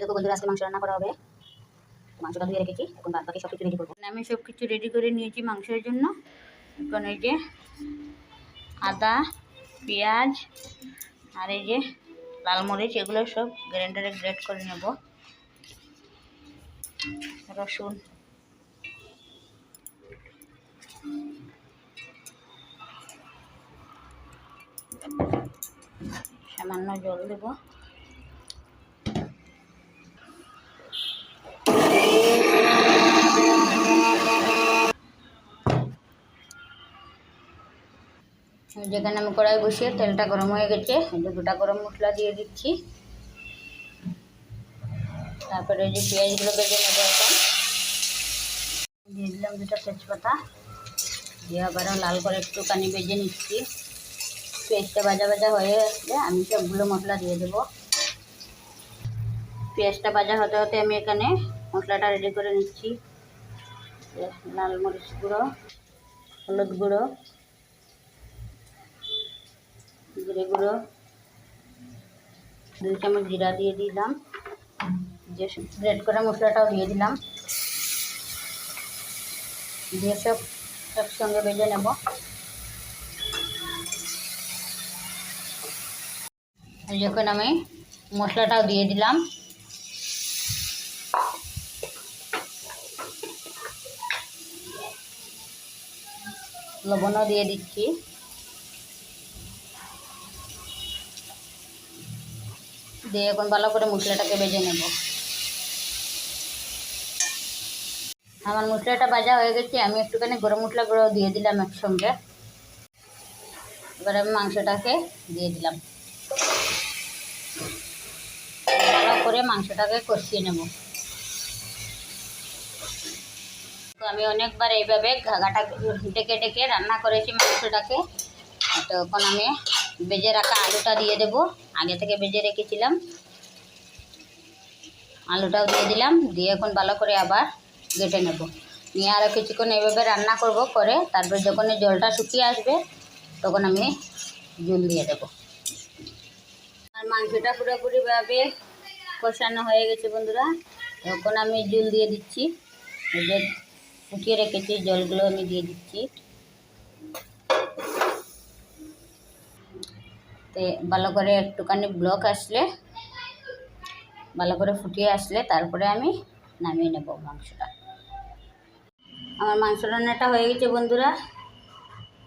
দেখো বন্ধুরা, আজকে মাংস রান্না করা হবে। মাংসটা ধুয়ে রেখেছি, এখন বাদ বাকি সব কিছু রেডি করবো। আমি সব কিছু রেডি করে নিয়েছি মাংসের জন্য। এখন এই যে আদা, পেঁয়াজ আর এই যে লাল মরিচ, এগুলো সব গ্রাইন্ডারে গ্রেট করে নেব। রসুন, সামান্য জল দেব। যেখানে আমি কড়াই বসিয়ে তেলটা গরম হয়ে গেছে, গোটা গরম মশলা দিয়ে দিচ্ছি। তারপরে যে পেঁয়াজগুলো ভেজে নেবো, এখন দিয়ে দিলাম 2টা তেজপাতা, দিয়ে আবারও লাল করে একটুখানি ভেজে নিচ্ছি। পেঁয়াজটা ভাজা ভাজা হয়ে আসলে আমি সবগুলো মশলা দিয়ে দেবো। পেঁয়াজটা ভাজা হতে হতে আমি এখানে মশলাটা রেডি করে নিচ্ছি। লাল মরিচ গুঁড়ো, হলুদ গুঁড়ো, জিরে গুঁড়ো, 2 চামচ জিরা দিয়ে দিলাম। যে গ্রেট করা মশলাটাও দিয়ে দিলাম, দিয়ে সব একসঙ্গে ভেজে নেব। যখন আমি মশলাটাও দিয়ে দিলাম, লবণও দিয়ে দিচ্ছি। দিয়ে এখন ভালো করে মশলাটাকে ভেজে নেব। আমার মশলাটা ভাজা হয়ে গেছে, আমি একটুখানি গরম মশলা গুঁড়ো দিয়ে দিলাম একসঙ্গে। এবার আমি মাংসটাকে দিয়ে দিলাম, ভালো করে মাংসটাকে কষিয়ে নেব। তো আমি অনেকবার এইভাবে ঘাটা ডেকে ডেকে রান্না করেছি মাংসটাকে। তখন আমি ভেজে রাখা আলুটা দিয়ে দেব, আগে থেকে ভেজে রেখেছিলাম। আলুটাও দিয়ে দিলাম, দিয়ে এখন ভালো করে আবার ঘেটে নেব। নিয়ে আরও কিছুক্ষণ এইভাবে রান্না করব, করে তারপর যখন জলটা শুকিয়ে আসবে তখন আমি জল দিয়ে দেব। আর মাংসটা পুরোপুরিভাবে কষানো হয়ে গেছে বন্ধুরা, তখন আমি জল দিয়ে দিচ্ছি। এই যে ফুটিয়ে রেখেছি জলগুলো আমি দিয়ে দিচ্ছি। তো ভালো করে একটুখানি ব্লক আসলে, ভালো করে ফুটিয়ে আসলে তারপরে আমি নামিয়ে নেব মাংসটা। আমার মাংস রান্নাটা হয়ে গেছে বন্ধুরা।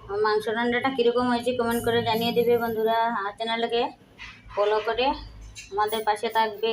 আমার মাংস রান্নাটা কীরকম হয়েছে কমেন্ট করে জানিয়ে দেবে বন্ধুরা। আমার চ্যানেলটাকে ফলো করে আমাদের পাশে থাকবে।